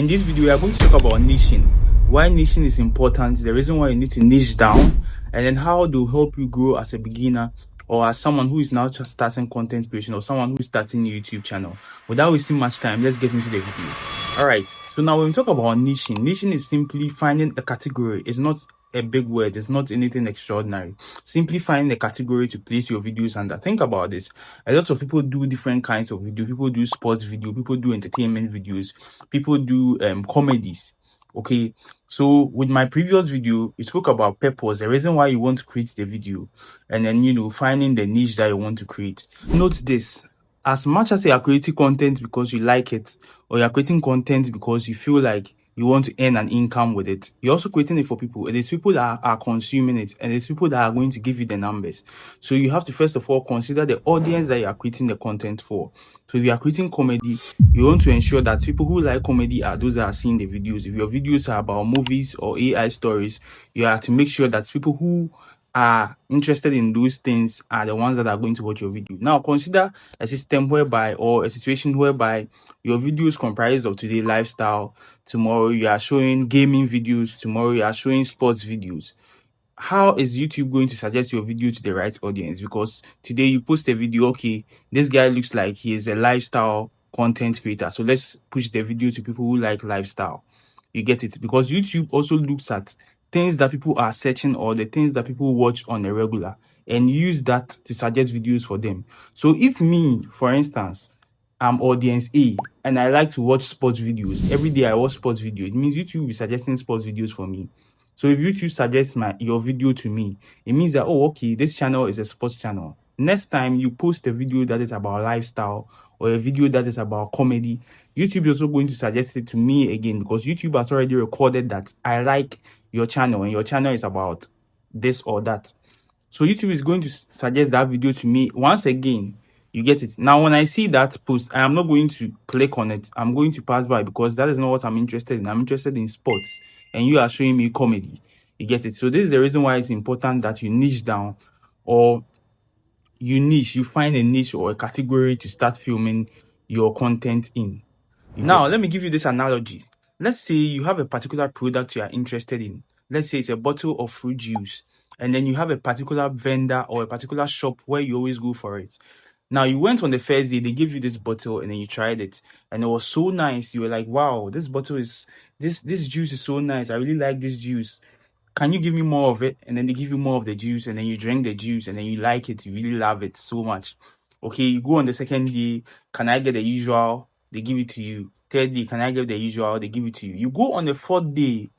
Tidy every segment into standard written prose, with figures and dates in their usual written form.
In this video, we are going to talk about niching. Why niching is important, the reason why you need to niche down, and then how to help you grow as a beginner or as someone who is now just starting content creation or someone who is starting a YouTube channel. Without wasting much time, let's get into the video. Alright, so now when we talk about niching is simply finding a category. It's not a big word, it's not anything extraordinary. Simply finding a category to place your videos under. Think about this. A lot of people do different kinds of video. People do sports video, people do entertainment videos, people do comedies. Okay, so with my previous video, we spoke about purpose, the reason why you want to create the video, and then finding the niche that you want to create. Note this: as much as you are creating content because you like it, or you are creating content because you feel like you want to earn an income with it, you're also creating it for people. It is people that are consuming it, and it's people that are going to give you the numbers. So you have to first of all consider the audience that you are creating the content for. So if you are creating comedy, you want to ensure that people who like comedy are those that are seeing the videos. If your videos are about movies or AI stories, you have to make sure that people who are interested in those things are the ones that are going to watch your video. Now consider a system whereby, or a situation whereby, your videos comprise of today lifestyle, tomorrow you are showing gaming videos, tomorrow you are showing sports videos. How is YouTube going to suggest your video to the right audience? Because today you post a video, okay, this guy looks like he is a lifestyle content creator, so let's push the video to people who like lifestyle. You get it? Because YouTube also looks at things that people are searching or the things that people watch on a regular and use that to suggest videos for them. So if me, for instance, I'm audience A and I like to watch sports videos, every day I watch sports videos, it means YouTube will be suggesting sports videos for me. So if YouTube suggests your video to me, it means that, oh, okay, this channel is a sports channel. Next time you post a video that is about lifestyle or a video that is about comedy, YouTube is also going to suggest it to me again, because YouTube has already recorded that I like your channel and your channel is about this or that. So YouTube is going to suggest that video to me once again. You get it? Now, when I see that post, I am not going to click on it. I'm going to pass by, because that is not what I'm interested in. I'm interested in sports, and you are showing me comedy. You get it? So this is the reason why it's important that you niche down, or you find a niche or a category to start filming your content in. Now, let me give you this analogy. Let's say you have a particular product you are interested in. Let's say it's a bottle of fruit juice, and then you have a particular vendor or a particular shop where you always go for it. Now, you went on the first day, they gave you this bottle, and then you tried it, and it was so nice. You were like, wow, this juice is so nice. I really like this juice. Can you give me more of it? And then they give you more of the juice, and then you drink the juice, and then you like it. You really love it so much. Okay, you go on the second day. Can I get the usual? They give it to you. Third day, can I get the usual? They give it to you. You go on the fourth day,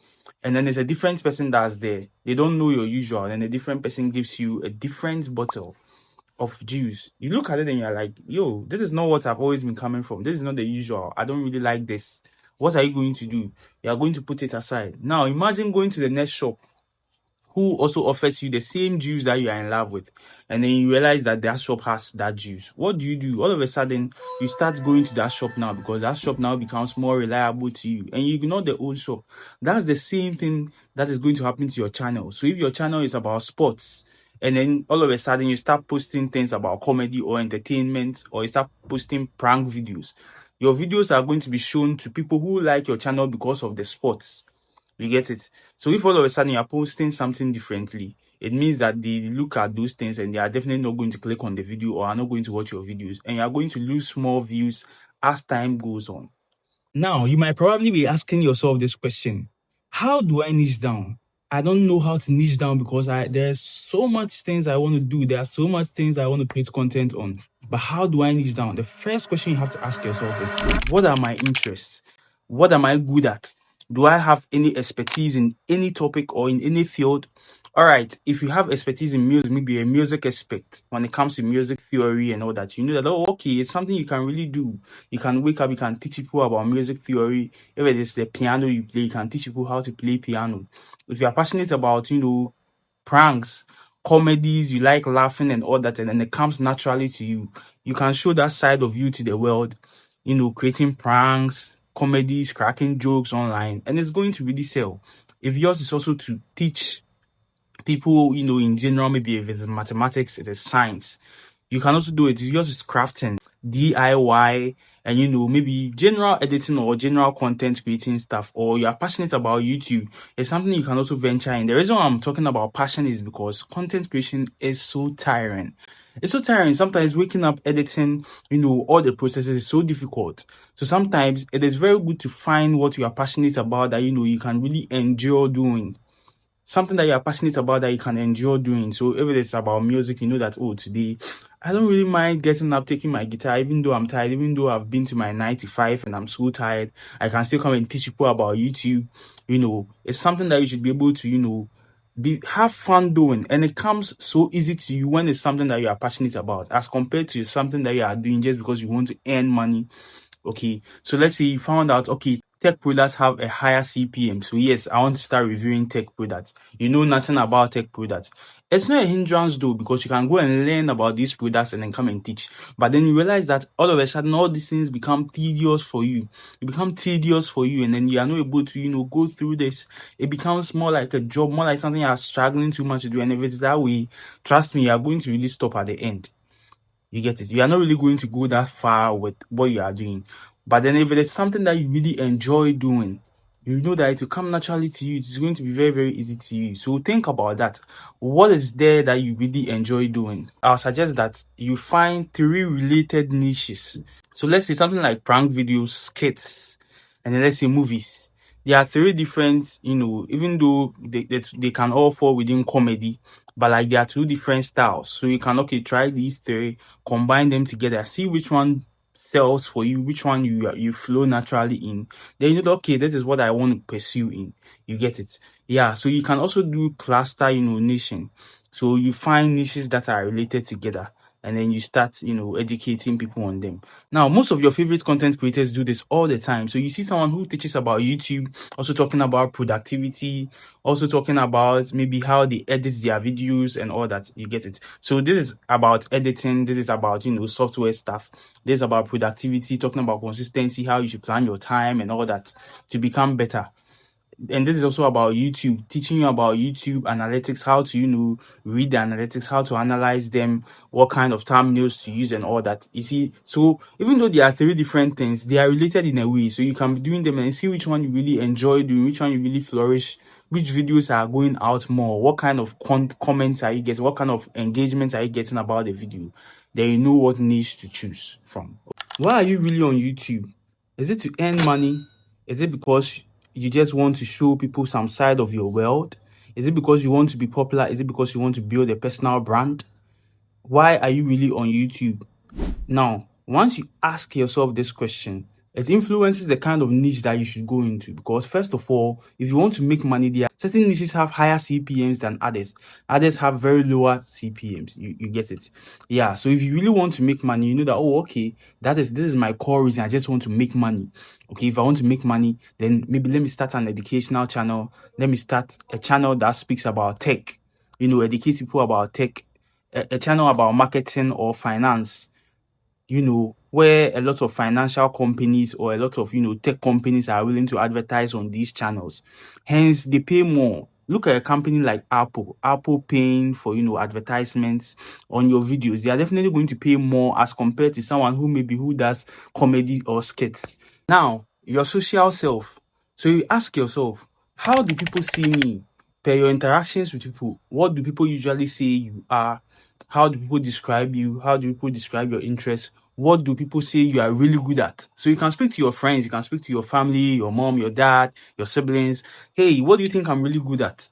and then there's a different person that's there. They don't know your usual, and a different person gives you a different bottle of juice. You look at it and you're like, yo, this is not what I've always been coming from. This is not the usual. I don't really like this. What are you going to do? You are going to put it aside. Now imagine going to the next shop who also offers you the same juice that you are in love with, and then you realize that that shop has that juice. What do? All of a sudden, you start going to that shop now, because that shop now becomes more reliable to you, and you ignore the old shop. That's the same thing that is going to happen to your channel. So if your channel is about sports, and then all of a sudden you start posting things about comedy or entertainment, or you start posting prank videos, your videos are going to be shown to people who like your channel because of the sports. You get it? So if all of a sudden you're posting something differently, it means that they look at those things and they are definitely not going to click on the video or are not going to watch your videos, and you are going to lose more views as time goes on. Now, you might probably be asking yourself this question: how do I niche down? I don't know how to niche down, because there's so much things I want to do. There are so much things I want to create content on. But how do I niche down? The first question you have to ask yourself is, what are my interests? What am I good at? Do I have any expertise in any topic or in any field? All right, if you have expertise in music, maybe a music expert when it comes to music theory and all that, you know that, oh, okay, it's something you can really do. You can wake up, you can teach people about music theory. If it is the piano you play, you can teach people how to play piano. If you are passionate about, pranks, comedies, you like laughing and all that, and then it comes naturally to you, you can show that side of you to the world, creating pranks, comedies, cracking jokes online, and it's going to really sell. If yours is also to teach people, in general, maybe if it's mathematics, it is science, you can also do it. If yours is crafting, DIY, and maybe general editing or general content creating stuff, or you are passionate about YouTube, it's something you can also venture in. The reason why I'm talking about passion is because content creation is so tiring. It's so tiring. Sometimes waking up, editing, all the processes is so difficult. So sometimes it is very good to find what you are passionate about that you can really enjoy doing. Something that you are passionate about that you can enjoy doing. So if it is about music, you know that, oh, today I don't really mind getting up, taking my guitar, even though I'm tired, even though I've been to my 9 to 5 and I'm so tired, I can still come and teach people about YouTube. It's something that you should be able to, have fun doing, and it comes so easy to you when it's something that you are passionate about, as compared to something that you are doing just because you want to earn money. Okay, so let's say you found out, okay, tech products have a higher CPM. So yes, I want to start reviewing tech products. You know nothing about tech products. It's not a hindrance though, because you can go and learn about these products and then come and teach. But then you realize that all of a sudden all these things become tedious for you. It becomes tedious for you, and then you are not able to, go through this. It becomes more like a job, more like something you are struggling too much to do. And if it's that way, trust me, you are going to really stop at the end. You get it? You are not really going to go that far with what you are doing. But then if it is something that you really enjoy doing, you know that it will come naturally to you. It's going to be very, very easy to you. So think about that. What is there that you really enjoy doing? I'll suggest that you find 3 related niches. So let's say something like prank videos, skits, and then let's say movies. There are 3 different, even though they can all fall within comedy, but like there are 2 different styles. So you can, okay, try these 3, combine them together, see which one sells for you, which one you flow naturally in. Then you know, okay, this is what I want to pursue in. You get it? Yeah. So you can also do cluster, niching. So you find niches that are related together, and then you start, educating people on them. Now, most of your favorite content creators do this all the time. So you see someone who teaches about YouTube, also talking about productivity, also talking about maybe how they edit their videos and all that. You get it? So this is about editing. This is about, software stuff. This is about productivity, talking about consistency, how you should plan your time and all that to become better. And this is also about YouTube, teaching you about YouTube analytics, how to, read the analytics, how to analyze them, what kind of thumbnails to use and all that. You see, so even though there are 3 different things, they are related in a way. So you can be doing them and see which one you really enjoy doing, which one you really flourish, which videos are going out more, what kind of comments are you getting, what kind of engagements are you getting about the video. Then you know what niche to choose from. Why are you really on YouTube? Is it to earn money? Is it because you just want to show people some side of your world? Is it because you want to be popular? Is it because you want to build a personal brand? Why are you really on YouTube? Now, once you ask yourself this question, it influences the kind of niche that you should go into. Because first of all, if you want to make money, there certain niches have higher CPMs than others. Others have very lower CPMs. You get it? Yeah. So if you really want to make money, you know that, oh, okay, this is my core reason. I just want to make money. Okay, if I want to make money, then maybe let me start an educational channel. Let me start a channel that speaks about tech. Educate people about tech. A channel about marketing or finance. Where a lot of financial companies or a lot of, tech companies are willing to advertise on these channels. Hence, they pay more. Look at a company like Apple. Apple paying for, advertisements on your videos. They are definitely going to pay more as compared to someone who does comedy or skits. Now, your social self. So you ask yourself, how do people see me? Per your interactions with people, what do people usually say you are? How do people describe you? How do people describe your interests? What do people say you are really good at? So you can speak to your friends, you can speak to your family, your mom, your dad, your siblings. Hey, what do you think I'm really good at?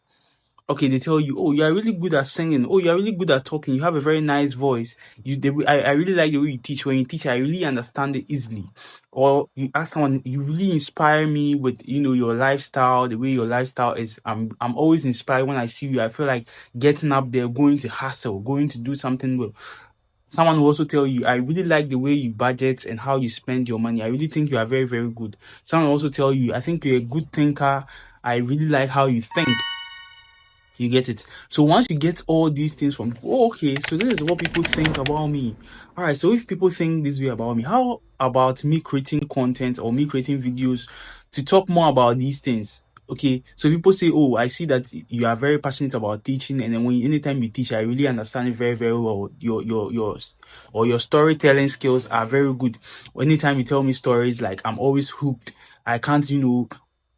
Okay, they tell you, oh, you are really good at singing. Oh, you are really good at talking. You have a very nice voice. I really like the way you teach. When you teach, I really understand it easily. Or you ask someone, you really inspire me with, your lifestyle, the way your lifestyle is. I'm always inspired when I see you. I feel like getting up there, going to hustle, going to do something well. Someone will also tell you, I really like the way you budget and how you spend your money. I really think you are very, very good. Someone will also tell you, I think you're a good thinker. I really like how you think. You get it? So once you get all these things from, oh, okay, so this is what people think about me. All right, so if people think this way about me, how about me creating content or me creating videos to talk more about these things? Okay, so people say, oh, I see that you are very passionate about teaching, and then anytime you teach, I really understand it very, very well. Your storytelling skills are very good. Anytime you tell me stories, like I'm always hooked. I can't,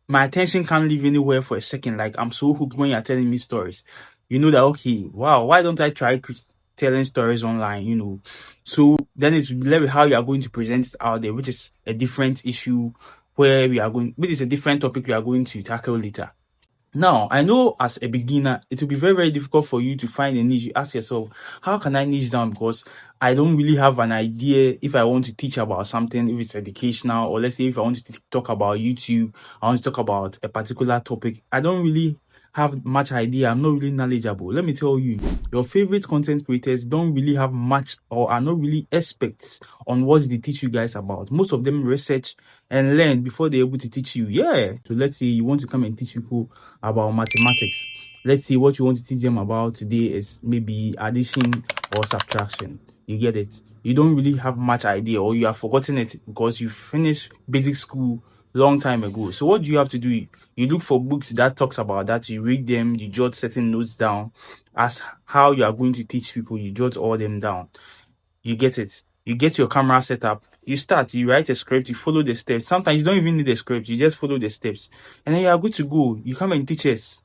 my attention can't leave anywhere for a second. Like I'm so hooked when you're telling me stories. You know that, okay, wow, why don't I try telling stories online? So then it's really how you are going to present it out there, which is a different issue which is a different topic we are going to tackle later. Now, I know as a beginner, it will be very, very difficult for you to find a niche. You ask yourself, how can I niche down? Because I don't really have an idea if I want to teach about something, if it's educational, or let's say if I want to talk about YouTube, I want to talk about a particular topic. I don't really have much idea. I'm not really knowledgeable. Let me tell you, your favorite content creators don't really have much or are not really experts on what they teach you guys about. Most of them research and learn before they're able to teach you. Yeah. So let's say you want to come and teach people about mathematics. Let's say what you want to teach them about today is maybe addition or subtraction. You get it? You don't really have much idea, or you have forgotten it because you finished basic school long time ago. So what do you have to do? You look for books that talks about that, you read them, you jot certain notes down. As how you are going to teach people, you jot all them down. You get it? You get your camera set up, you start, you write a script, you follow the steps. Sometimes you don't even need a script, you just follow the steps, and then you are good to go. You come and teach us.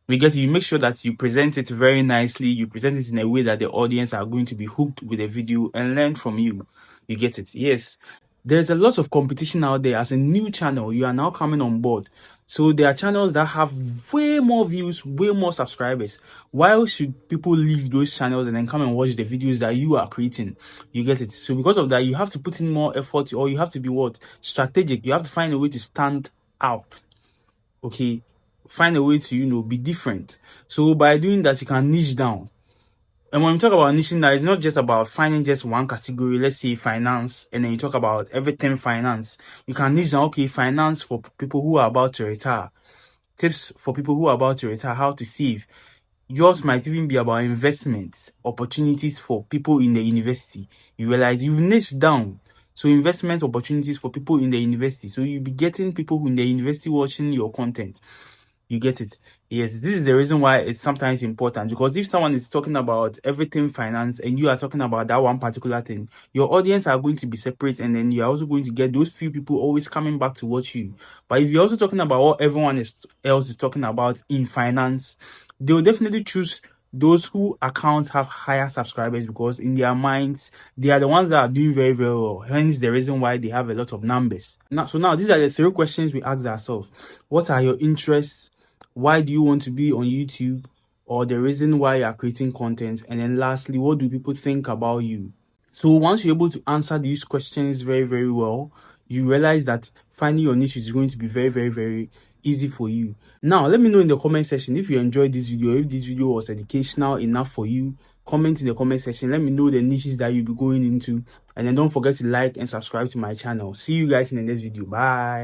You make sure that you present it very nicely, you present it in a way that the audience are going to be hooked with the video and learn from you. You get it? Yes. There's a lot of competition out there. As a new channel, you are now coming on board. So there are channels that have way more views, way more subscribers. Why should people leave those channels and then come and watch the videos that you are creating? You get it? So because of that, you have to put in more effort, or you have to be strategic. You have to find a way to stand out. Okay? Find a way to, be different. So by doing that, you can niche down. And when we talk about niching down, it's not just about finding just one category, let's say finance, and then you talk about everything finance. You can niche down, okay, finance for people who are about to retire. Tips for people who are about to retire, how to save. Yours might even be about investments, opportunities for people in the university. You realize you've niched down. So investment opportunities for people in the university. So you'll be getting people in the university watching your content. You get it? Yes, this is the reason why it's sometimes important, because if someone is talking about everything finance and you are talking about that one particular thing, your audience are going to be separate, and then you're also going to get those few people always coming back to watch you. But if you're also talking about what everyone else is talking about in finance, they'll definitely choose those who accounts have higher subscribers, because in their minds they are the ones that are doing very, very well. Hence the reason why they have a lot of numbers. Now these are the 3 questions we ask ourselves. What are your interests? Why do you want to be on YouTube? Or the reason why you are creating content? And then lastly, what do people think about you? So once you're able to answer these questions very, very well, you realize that finding your niche is going to be very, very, very easy for you. Now, let me know in the comment section if you enjoyed this video, if this video was educational enough for you. Comment in the comment section. Let me know the niches that you'll be going into. And then don't forget to like and subscribe to my channel. See you guys in the next video. Bye.